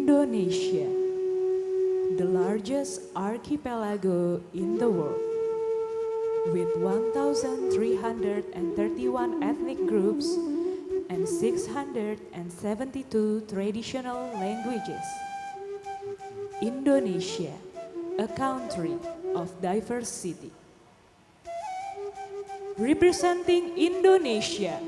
Indonesia, the largest archipelago in the world, with 1,331 ethnic groups and 672 traditional languages. Indonesia, a country of diversity. Representing Indonesia,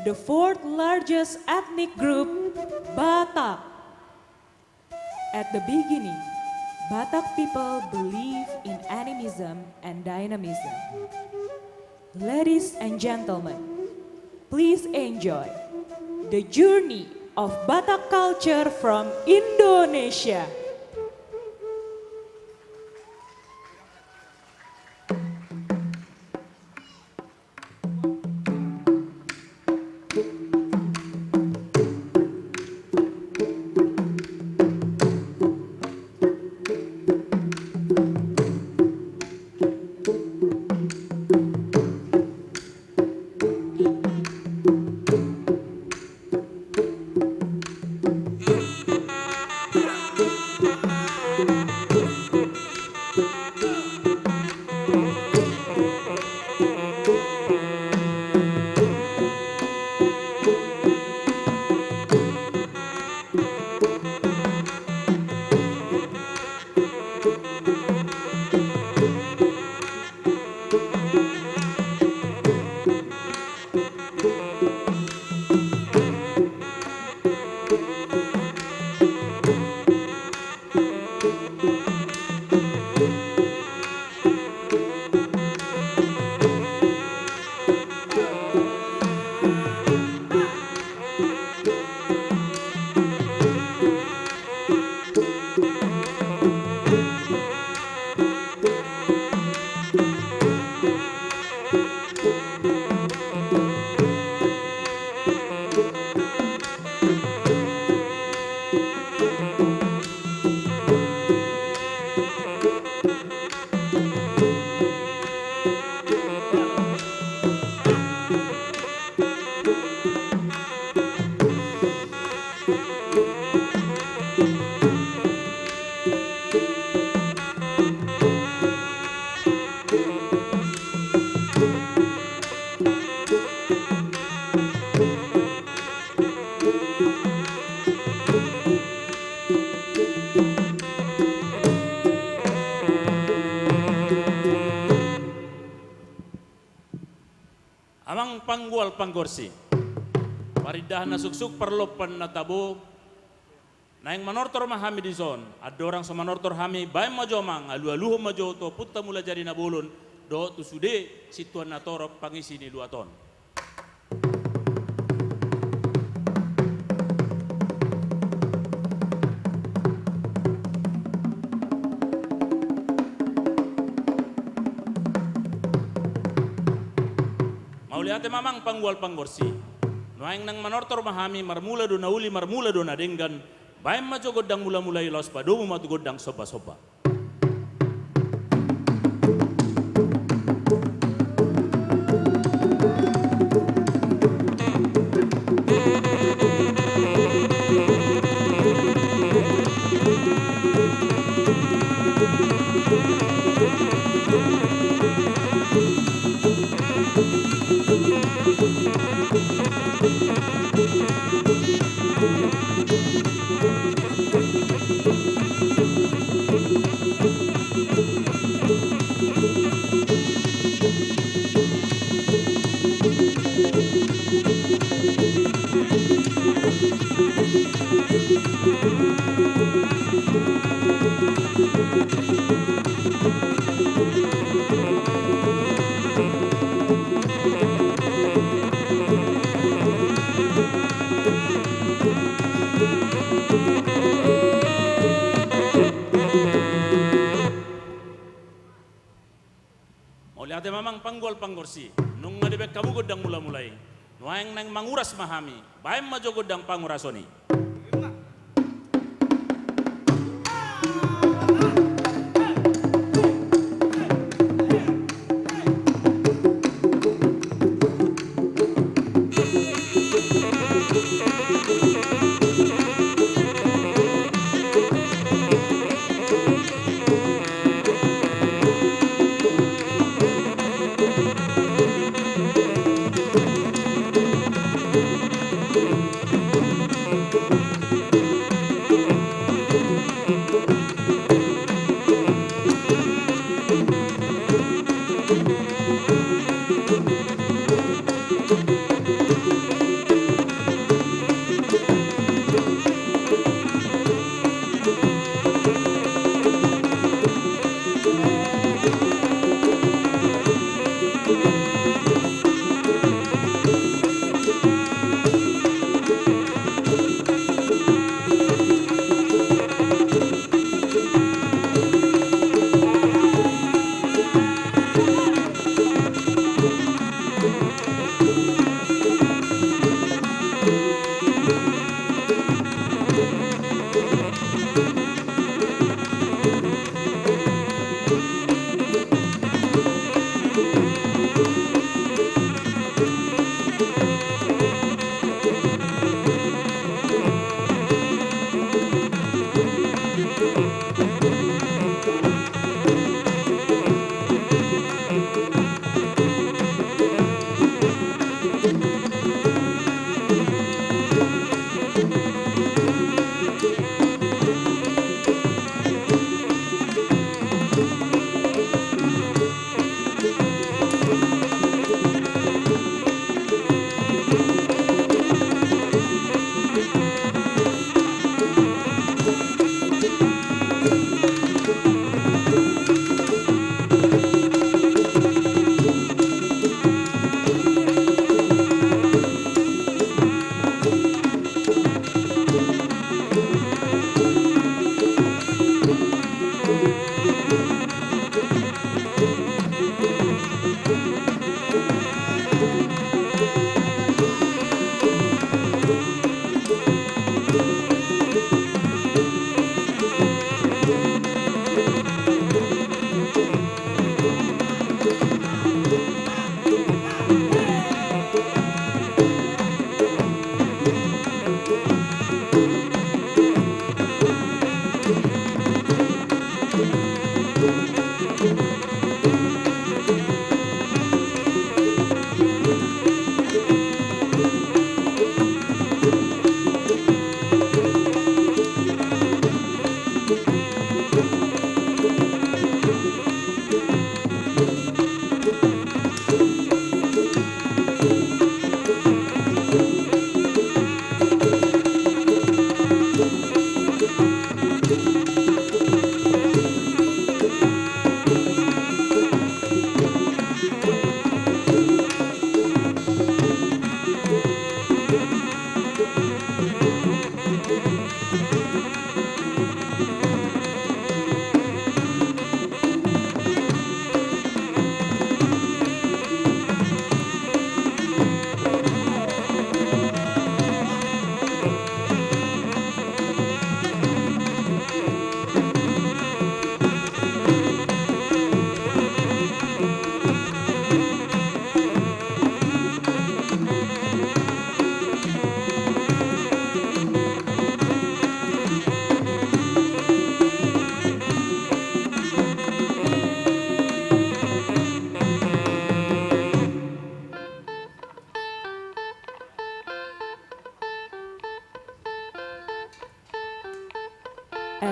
the fourth largest ethnic group, Batak. At the beginning, Batak people believe in animism and dynamism. Ladies and gentlemen, please enjoy the journey of Batak culture from Indonesia. Amang panggual panggorsi, paridah na suksuk perlopan na tabo, na yang manortor mahami di zon, ada orang semanortor hami, bayi majomang, alu-aluho majo to putta mula jari na bulun, do tu sude situan na torok pangisi ni 2 ton. Lihat mamang panggual panggorsi, noaing nang manortor mahami marmula do na uli marmula do na denggan, bayam majo godang mula-mula ilos padomu matu godang sopa-sopa. Lihat mamang panggual panggorsi, nung ngadebek kamu godang mula-mulai, nuang nang manguras mahami, bayam majo godang pangurasoni.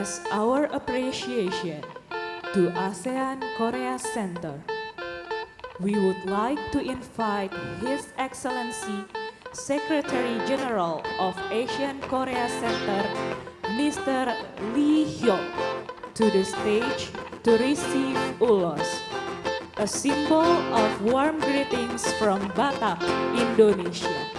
express our appreciation to ASEAN Korea Center. We would like to invite His Excellency Secretary General of Asian Korea Center, Mr. Lee Hyok, to the stage to receive ulos, a symbol of warm greetings from Batak, Indonesia.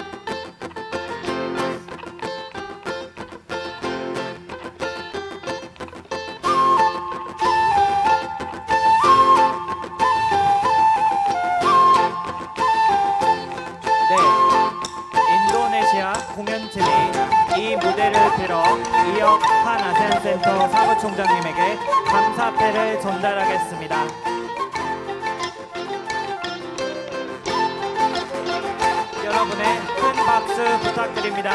인도네시아 공연팀이 이 무대를 빌어 이역 한 아세안센터 사무총장님에게 감사패를 전달하겠습니다. 여러분의 큰 박수 부탁드립니다.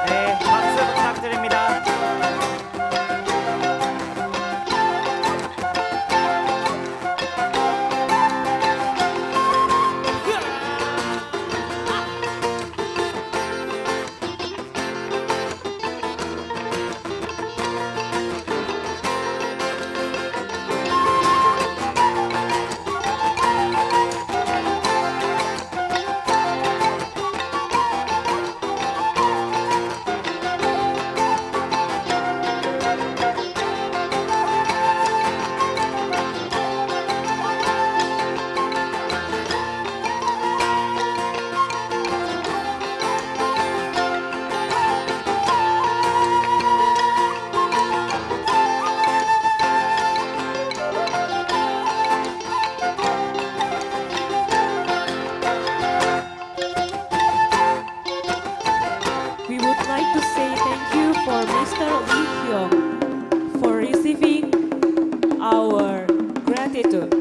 네, 박수 부탁드립니다. We would like to say thank you for Mr. Lee Hyok for receiving our gratitude.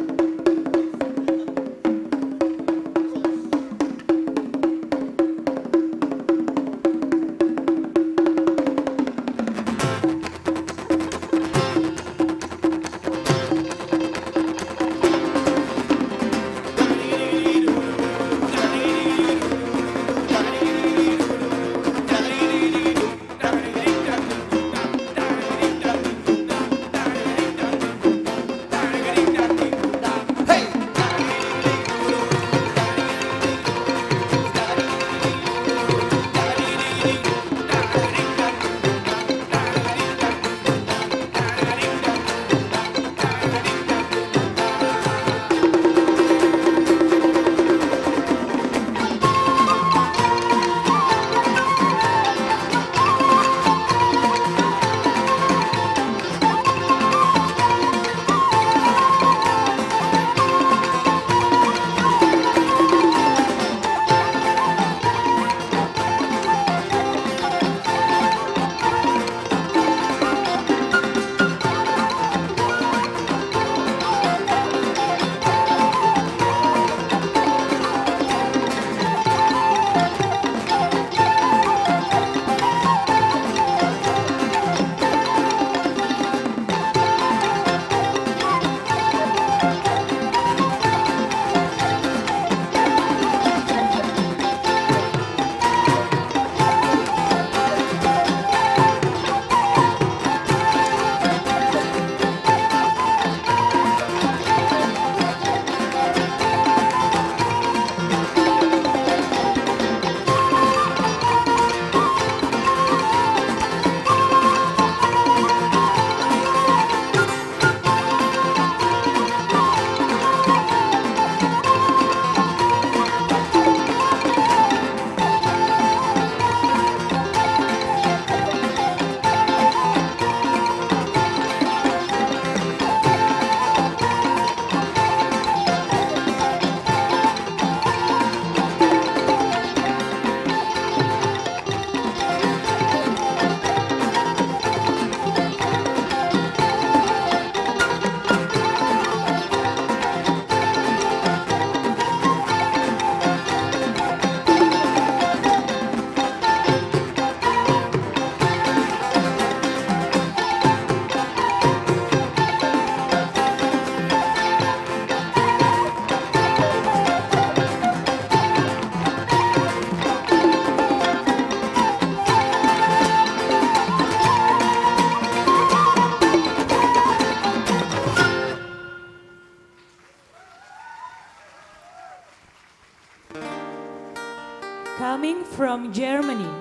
from Germany,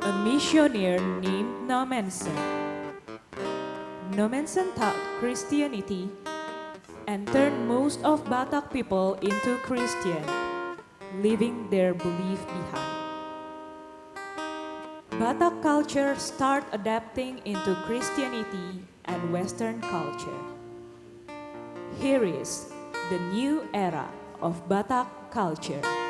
a missionary named Nommensen. Nommensen taught Christianity and turned most of Batak people into Christian, leaving their belief behind. Batak culture started adapting into Christianity and Western culture. Here is the new era of Batak culture.